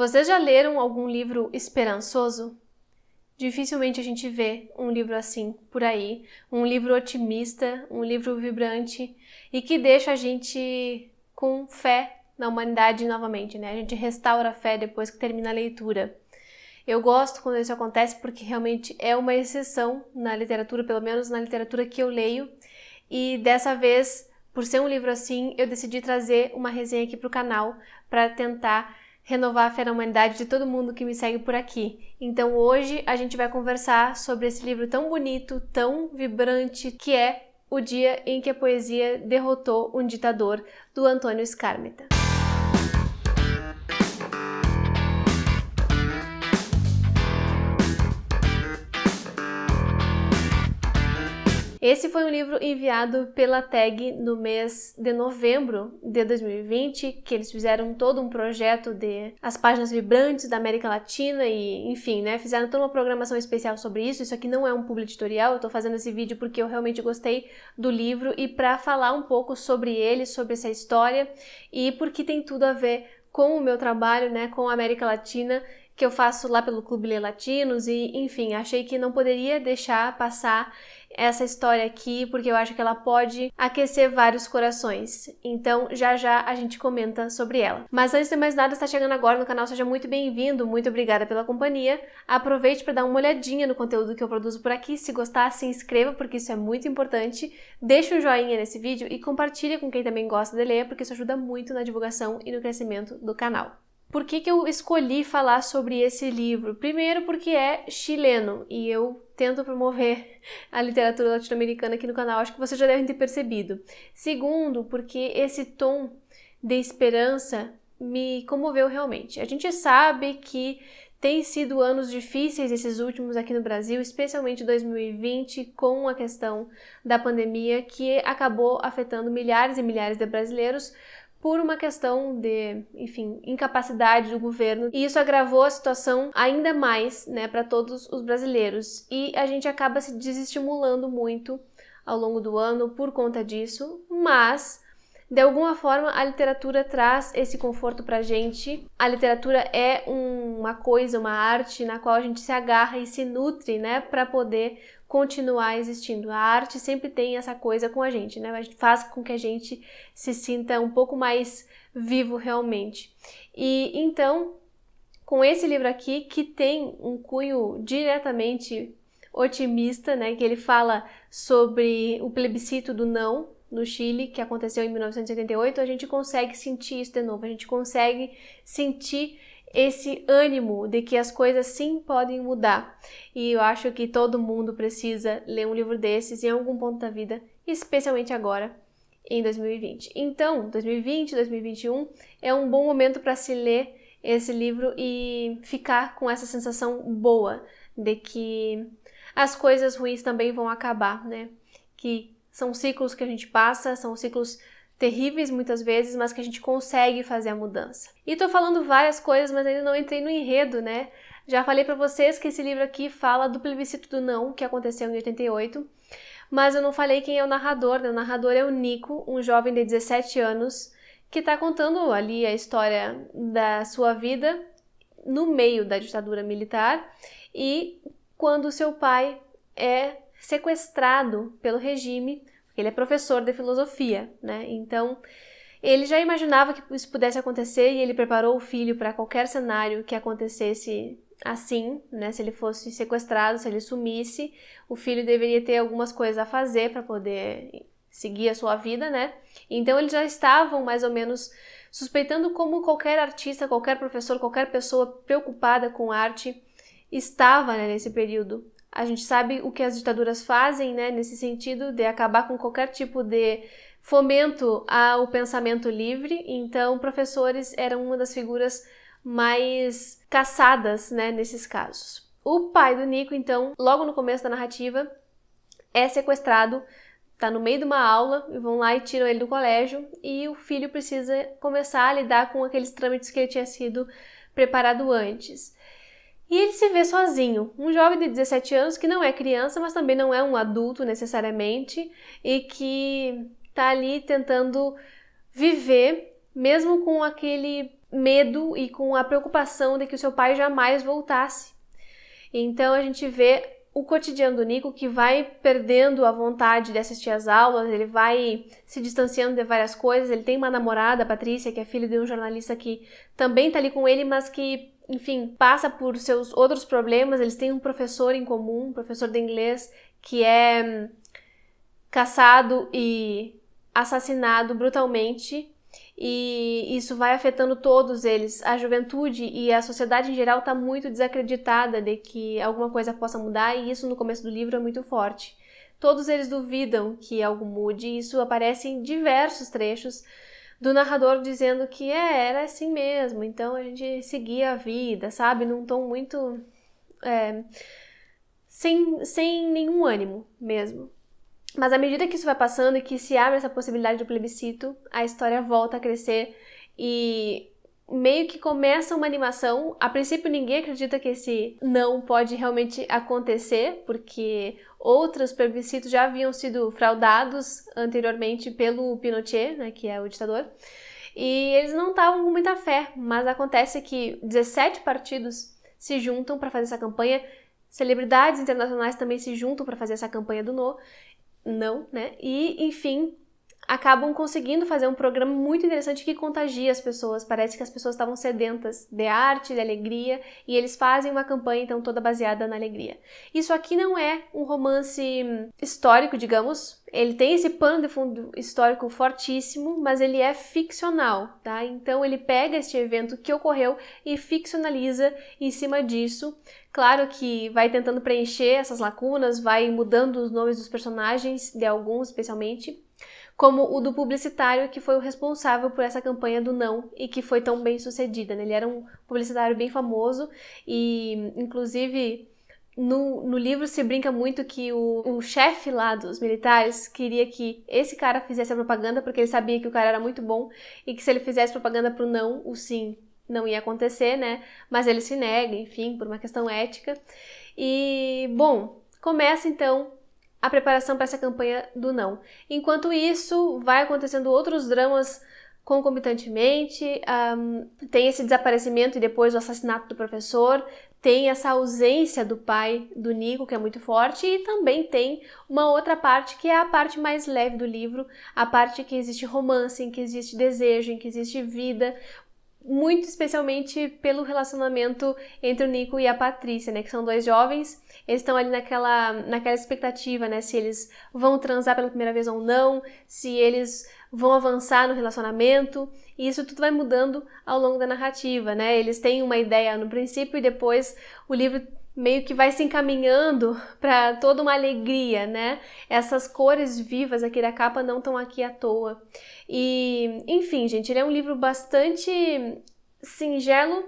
Vocês já leram algum livro esperançoso? Dificilmente a gente vê um livro assim por aí, um livro otimista, um livro vibrante e que deixa a gente com fé na humanidade novamente, né? A gente restaura a fé depois que termina a leitura. Eu gosto quando isso acontece porque realmente é uma exceção na literatura, pelo menos na literatura que eu leio, e dessa vez, por ser um livro assim, eu decidi trazer uma resenha aqui para o canal para tentar renovar a fé na humanidade de todo mundo que me segue por aqui. Então hoje a gente vai conversar sobre esse livro tão bonito, tão vibrante, que é O Dia em que a Poesia Derrotou um Ditador, do Antônio Skármeta. Esse foi um livro enviado pela TAG no mês de novembro de 2020, que eles fizeram todo um projeto de as páginas vibrantes da América Latina e, enfim, né, fizeram toda uma programação especial sobre isso. Isso aqui não é um publi editorial, eu tô fazendo esse vídeo porque eu realmente gostei do livro e para falar um pouco sobre ele, sobre essa história e porque tem tudo a ver com o meu trabalho, né, com a América Latina, que eu faço lá pelo Clube Lê Latinos e, enfim, achei que não poderia deixar passar essa história aqui, porque eu acho que ela pode aquecer vários corações. Então, já já a gente comenta sobre ela. Mas antes de mais nada, está chegando agora no canal, seja muito bem-vindo, muito obrigada pela companhia. Aproveite para dar uma olhadinha no conteúdo que eu produzo por aqui. Se gostar, se inscreva, porque isso é muito importante. Deixe um joinha nesse vídeo e compartilhe com quem também gosta de ler, porque isso ajuda muito na divulgação e no crescimento do canal. Por que eu escolhi falar sobre esse livro? Primeiro porque é chileno e eu tento promover a literatura latino-americana aqui no canal, acho que vocês já devem ter percebido. Segundo, porque esse tom de esperança me comoveu realmente. A gente sabe que tem sido anos difíceis esses últimos aqui no Brasil, especialmente 2020, com a questão da pandemia que acabou afetando milhares e milhares de brasileiros, por uma questão de, enfim, incapacidade do governo. E isso agravou a situação ainda mais, né, para todos os brasileiros. E a gente acaba se desestimulando muito ao longo do ano por conta disso, mas de alguma forma a literatura traz esse conforto pra gente. A literatura é uma coisa, uma arte na qual a gente se agarra e se nutre, né, para poder continuar existindo. A arte sempre tem essa coisa com a gente, né? A gente faz com que a gente se sinta um pouco mais vivo realmente. E então, com esse livro aqui, que tem um cunho diretamente otimista, né? Que ele fala sobre o plebiscito do não no Chile, que aconteceu em 1988, a gente consegue sentir isso de novo, a gente consegue sentir esse ânimo de que as coisas sim podem mudar. E eu acho que todo mundo precisa ler um livro desses em algum ponto da vida, especialmente agora, em 2020. Então, 2020, 2021 é um bom momento para se ler esse livro e ficar com essa sensação boa de que as coisas ruins também vão acabar, né? Que são ciclos que a gente passa, são ciclos terríveis muitas vezes, mas que a gente consegue fazer a mudança. E tô falando várias coisas, mas ainda não entrei no enredo, né? Já falei pra vocês que esse livro aqui fala do plebiscito do não, que aconteceu em 88, mas eu não falei quem é o narrador, né? O narrador é o Nico, um jovem de 17 anos, que tá contando ali a história da sua vida no meio da ditadura militar e quando seu pai é sequestrado pelo regime. Ele é professor de filosofia, né? Então, ele já imaginava que isso pudesse acontecer e ele preparou o filho para qualquer cenário que acontecesse assim, né? Se ele fosse sequestrado, se ele sumisse, o filho deveria ter algumas coisas a fazer para poder seguir a sua vida, né? Então, eles já estavam mais ou menos suspeitando como qualquer artista, qualquer professor, qualquer pessoa preocupada com arte estava, né, nesse período. A gente sabe o que as ditaduras fazem, né, nesse sentido de acabar com qualquer tipo de fomento ao pensamento livre. Então, professores eram uma das figuras mais caçadas, né, nesses casos. O pai do Nico, então, logo no começo da narrativa, é sequestrado, tá no meio de uma aula, e vão lá e tiram ele do colégio, e o filho precisa começar a lidar com aqueles trâmites que ele tinha sido preparado antes. E ele se vê sozinho, um jovem de 17 anos que não é criança, mas também não é um adulto necessariamente, e que tá ali tentando viver, mesmo com aquele medo e com a preocupação de que o seu pai jamais voltasse. Então a gente vê o cotidiano do Nico, que vai perdendo a vontade de assistir às aulas, ele vai se distanciando de várias coisas. Ele tem uma namorada, a Patrícia, que é filha de um jornalista que também tá ali com ele, mas que, enfim, passa por seus outros problemas. Eles têm um professor em comum, um professor de inglês, que é caçado e assassinado brutalmente, e isso vai afetando todos eles. A juventude e a sociedade em geral está muito desacreditada de que alguma coisa possa mudar, e isso no começo do livro é muito forte. Todos eles duvidam que algo mude, e isso aparece em diversos trechos do narrador dizendo que era assim mesmo, então a gente seguia a vida, sabe? Num tom muito... sem nenhum ânimo mesmo. Mas à medida que isso vai passando e que se abre essa possibilidade do plebiscito, a história volta a crescer e meio que começa uma animação. A princípio ninguém acredita que esse não pode realmente acontecer, porque outros plebiscitos já haviam sido fraudados anteriormente pelo Pinochet, né, que é o ditador, e eles não estavam com muita fé, mas acontece que 17 partidos se juntam para fazer essa campanha, celebridades internacionais também se juntam para fazer essa campanha do não, né? E, enfim, acabam conseguindo fazer um programa muito interessante que contagia as pessoas. Parece que as pessoas estavam sedentas de arte, de alegria, e eles fazem uma campanha, então, toda baseada na alegria. Isso aqui não é um romance histórico, digamos. Ele tem esse pano de fundo histórico fortíssimo, mas ele é ficcional, tá? Então ele pega este evento que ocorreu e ficcionaliza em cima disso. Claro que vai tentando preencher essas lacunas, vai mudando os nomes dos personagens, de alguns especialmente, como o do publicitário, que foi o responsável por essa campanha do não e que foi tão bem sucedida, né? Ele era um publicitário bem famoso e, inclusive, no livro se brinca muito que o chefe lá dos militares queria que esse cara fizesse a propaganda, porque ele sabia que o cara era muito bom e que se ele fizesse propaganda pro não, o sim não ia acontecer, né? Mas ele se nega, enfim, por uma questão ética. E, bom, começa então a preparação para essa campanha do não. Enquanto isso, vai acontecendo outros dramas concomitantemente, tem esse desaparecimento e depois o assassinato do professor, tem essa ausência do pai do Nico, que é muito forte, e também tem uma outra parte que é a parte mais leve do livro, a parte que existe romance, em que existe desejo, em que existe vida, muito especialmente pelo relacionamento entre o Nico e a Patrícia, né, que são dois jovens. Eles estão ali naquela expectativa, né, se eles vão transar pela primeira vez ou não, se eles vão avançar no relacionamento, e isso tudo vai mudando ao longo da narrativa, né, eles têm uma ideia no princípio e depois o livro meio que vai se encaminhando para toda uma alegria, né? Essas cores vivas aqui da capa não estão aqui à toa. E, enfim, gente, ele é um livro bastante singelo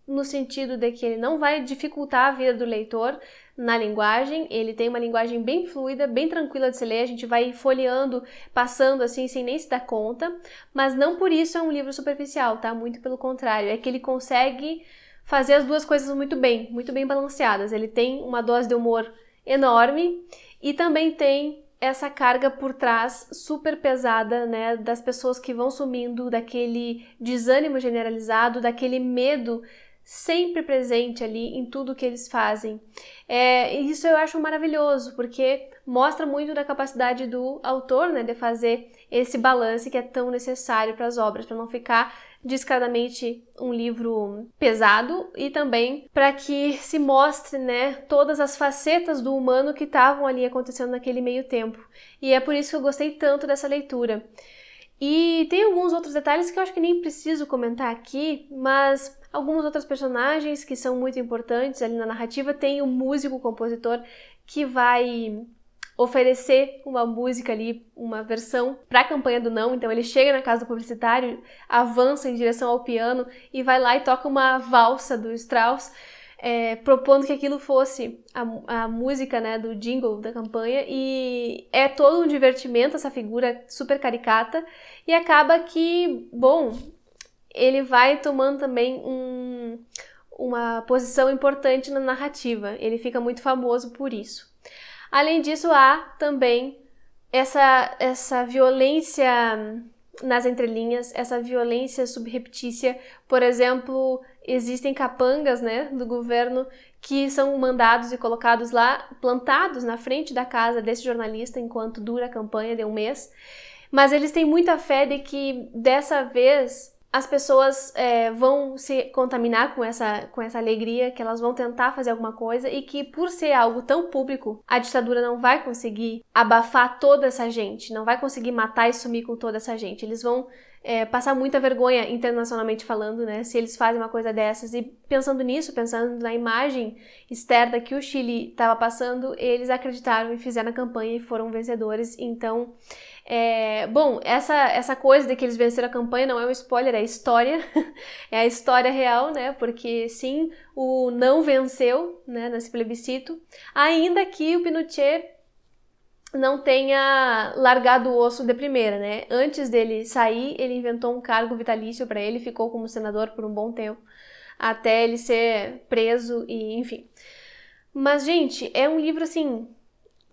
no sentido de que ele não vai dificultar a vida do leitor na linguagem, ele tem uma linguagem bem fluida, bem tranquila de se ler, a gente vai folheando, passando assim, sem nem se dar conta, mas não por isso é um livro superficial, tá? Muito pelo contrário, é que ele consegue fazer as duas coisas muito bem balanceadas. Ele tem uma dose de humor enorme e também tem essa carga por trás super pesada, né, das pessoas que vão sumindo, daquele desânimo generalizado, daquele medo sempre presente ali em tudo que eles fazem. Isso eu acho maravilhoso, porque mostra muito da capacidade do autor, né, de fazer esse balanço que é tão necessário para as obras, para não ficar descaradamente um livro pesado e também para que se mostre, né, todas as facetas do humano que estavam ali acontecendo naquele meio tempo. E é por isso que eu gostei tanto dessa leitura. E tem alguns outros detalhes que eu acho que nem preciso comentar aqui, mas algumas outras personagens que são muito importantes ali na narrativa. Tem o músico, o compositor, que vai oferecer uma música ali, uma versão para a campanha do não. Então ele chega na casa do publicitário, avança em direção ao piano e vai lá e toca uma valsa do Strauss, propondo que aquilo fosse a música, né, do jingle da campanha, e é todo um divertimento essa figura super caricata, e acaba que, bom, ele vai tomando também uma posição importante na narrativa, ele fica muito famoso por isso. Além disso, há também essa violência nas entrelinhas, essa violência subreptícia. Por exemplo, existem capangas, né, do governo que são mandados e colocados lá, plantados na frente da casa desse jornalista enquanto dura a campanha de um mês. Mas eles têm muita fé de que dessa vez as pessoas vão se contaminar com essa alegria, que elas vão tentar fazer alguma coisa e que por ser algo tão público, a ditadura não vai conseguir abafar toda essa gente, não vai conseguir matar e sumir com toda essa gente. Eles vão passar muita vergonha internacionalmente falando, né, se eles fazem uma coisa dessas. E pensando nisso, pensando na imagem externa que o Chile estava passando, eles acreditaram e fizeram a campanha e foram vencedores. Então, bom, essa coisa de que eles venceram a campanha não é um spoiler, é história, é a história real, né, porque sim, o não venceu, né, nesse plebiscito, ainda que o Pinochet não tenha largado o osso de primeira, né, antes dele sair, ele inventou um cargo vitalício para ele, ficou como senador por um bom tempo, até ele ser preso e enfim. Mas, gente, é um livro, assim,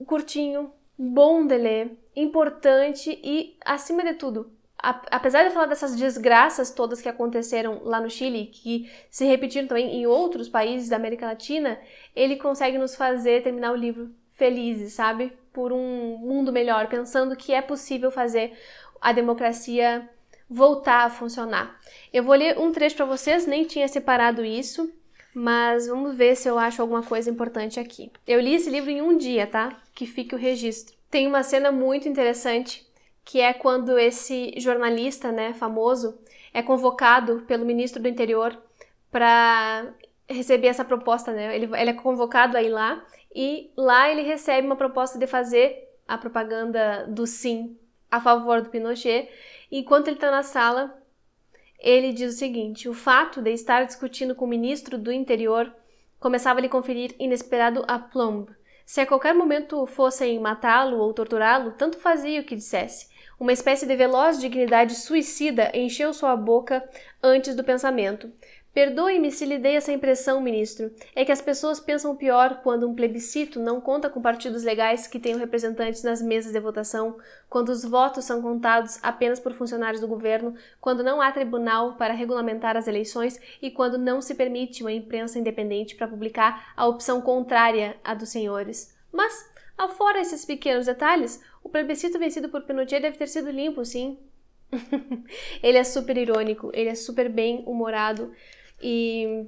curtinho, bom de ler, importante e, acima de tudo, apesar de falar dessas desgraças todas que aconteceram lá no Chile, que se repetiram também em outros países da América Latina, ele consegue nos fazer terminar o livro felizes, sabe? Por um mundo melhor, pensando que é possível fazer a democracia voltar a funcionar. Eu vou ler um trecho para vocês, nem tinha separado isso, mas vamos ver se eu acho alguma coisa importante aqui. Eu li esse livro em um dia, tá? Que fique o registro. Tem uma cena muito interessante, que é quando esse jornalista, né, famoso, é convocado pelo ministro do interior para receber essa proposta, né? Ele é convocado a ir lá, e lá ele recebe uma proposta de fazer a propaganda do sim a favor do Pinochet. E enquanto ele está na sala, ele diz o seguinte: o fato de estar discutindo com o ministro do interior começava a lhe conferir inesperado aplomb. Se a qualquer momento fossem matá-lo ou torturá-lo, tanto fazia o que dissesse. Uma espécie de veloz dignidade suicida encheu sua boca antes do pensamento. Perdoe-me se lhe dei essa impressão, ministro. É que as pessoas pensam pior quando um plebiscito não conta com partidos legais que tenham representantes nas mesas de votação, quando os votos são contados apenas por funcionários do governo, quando não há tribunal para regulamentar as eleições e quando não se permite uma imprensa independente para publicar a opção contrária à dos senhores. Mas, afora esses pequenos detalhes, o plebiscito vencido por Pinochet deve ter sido limpo, sim. Ele é super irônico, ele é super bem humorado. E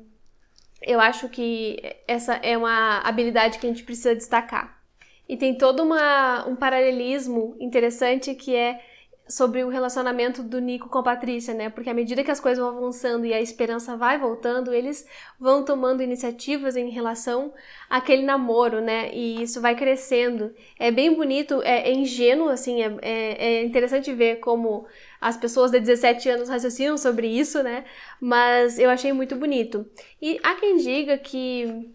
eu acho que essa é uma habilidade que a gente precisa destacar. E tem todo um paralelismo interessante que é sobre o relacionamento do Nico com a Patrícia, né? Porque à medida que as coisas vão avançando e a esperança vai voltando, eles vão tomando iniciativas em relação àquele namoro, né? E isso vai crescendo. É bem bonito, é ingênuo, assim, é interessante ver como as pessoas de 17 anos raciocinam sobre isso, né? Mas eu achei muito bonito. E há quem diga que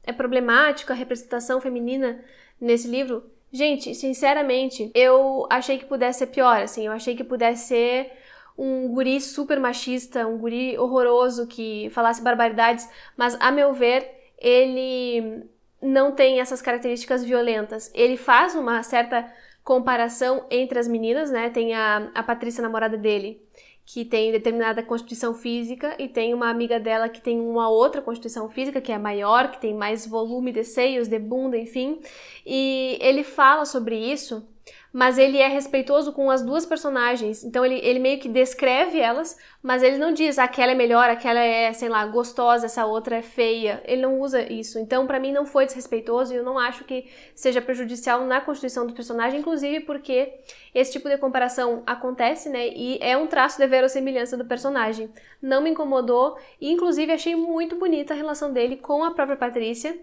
é problemático a representação feminina nesse livro. Gente, sinceramente, eu achei que pudesse ser pior, assim, eu achei que pudesse ser um guri super machista, um guri horroroso que falasse barbaridades, mas, a meu ver, ele não tem essas características violentas. Ele faz uma certa comparação entre as meninas, né? Tem a Patrícia, namorada dele, que tem determinada constituição física, e tem uma amiga dela que tem uma outra constituição física, que é maior, que tem mais volume de seios, de bunda, enfim. E ele fala sobre isso, mas ele é respeitoso com as duas personagens. Então ele meio que descreve elas, mas ele não diz aquela é melhor, aquela é, sei lá, gostosa, essa outra é feia. Ele não usa isso. Então, pra mim, não foi desrespeitoso e eu não acho que seja prejudicial na constituição do personagem, inclusive porque esse tipo de comparação acontece, né? E é um traço de verossimilhança do personagem. Não me incomodou e, inclusive, achei muito bonita a relação dele com a própria Patrícia.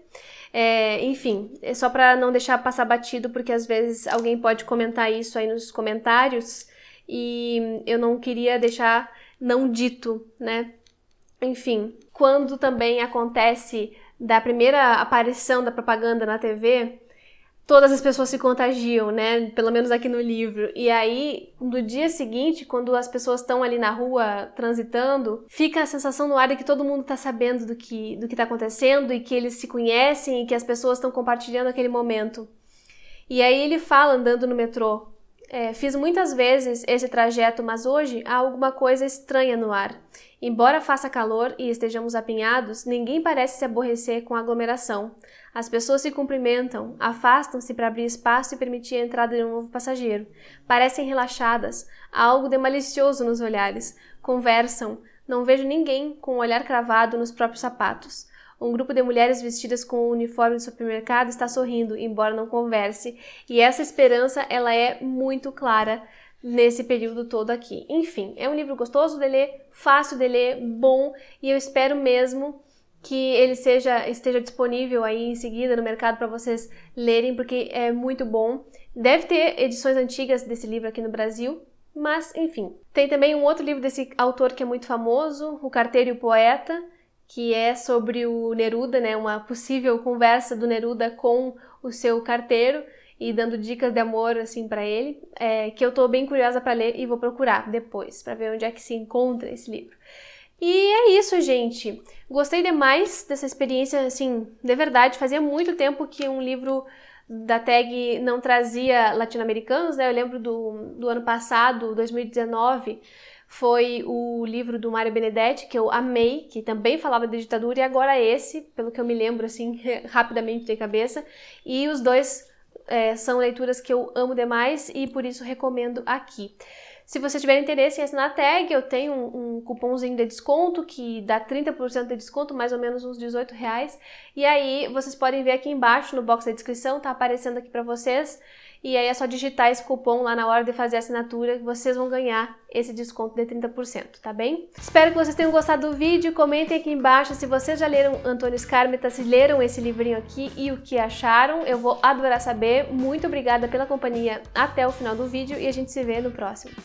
Enfim, é só pra não deixar passar batido, porque às vezes alguém pode comentar isso aí nos comentários e eu não queria deixar não dito, né? Enfim, quando também acontece da primeira aparição da propaganda na TV, todas as pessoas se contagiam, né? Pelo menos aqui no livro. E aí, no dia seguinte, quando as pessoas estão ali na rua transitando, fica a sensação no ar de que todo mundo tá sabendo do que tá acontecendo e que eles se conhecem e que as pessoas estão compartilhando aquele momento. E aí ele fala andando no metrô. Fiz muitas vezes esse trajeto, mas hoje há alguma coisa estranha no ar. Embora faça calor e estejamos apinhados, ninguém parece se aborrecer com a aglomeração. As pessoas se cumprimentam, afastam-se para abrir espaço e permitir a entrada de um novo passageiro. Parecem relaxadas, há algo de malicioso nos olhares. Conversam, não vejo ninguém com o olhar cravado nos próprios sapatos. Um grupo de mulheres vestidas com o uniforme de supermercado está sorrindo, embora não converse, e essa esperança ela é muito clara nesse período todo aqui. Enfim, é um livro gostoso de ler, fácil de ler, bom, e eu espero mesmo que ele esteja disponível aí em seguida no mercado para vocês lerem, porque é muito bom. Deve ter edições antigas desse livro aqui no Brasil, mas enfim. Tem também um outro livro desse autor que é muito famoso, O Carteiro e o Poeta, que é sobre o Neruda, né, uma possível conversa do Neruda com o seu carteiro e dando dicas de amor assim para ele, que eu tô bem curiosa para ler e vou procurar depois para ver onde é que se encontra esse livro. E é isso, gente. Gostei demais dessa experiência, assim, de verdade. Fazia muito tempo que um livro da TAG não trazia latino-americanos, né? Eu lembro do ano passado, 2019, foi o livro do Mário Benedetti, que eu amei, que também falava de ditadura, e agora esse, pelo que eu me lembro, assim, rapidamente de cabeça. E os dois são leituras que eu amo demais e por isso recomendo aqui. Se você tiver interesse em assinar a TAG, eu tenho um cupomzinho de desconto que dá 30% de desconto, mais ou menos uns R$18. E aí vocês podem ver aqui embaixo no box da descrição, tá aparecendo aqui para vocês. E aí é só digitar esse cupom lá na hora de fazer a assinatura que vocês vão ganhar esse desconto de 30%, tá bem? Espero que vocês tenham gostado do vídeo, comentem aqui embaixo se vocês já leram Antônio Skármeta, se leram esse livrinho aqui e o que acharam, eu vou adorar saber. Muito obrigada pela companhia até o final do vídeo e a gente se vê no próximo.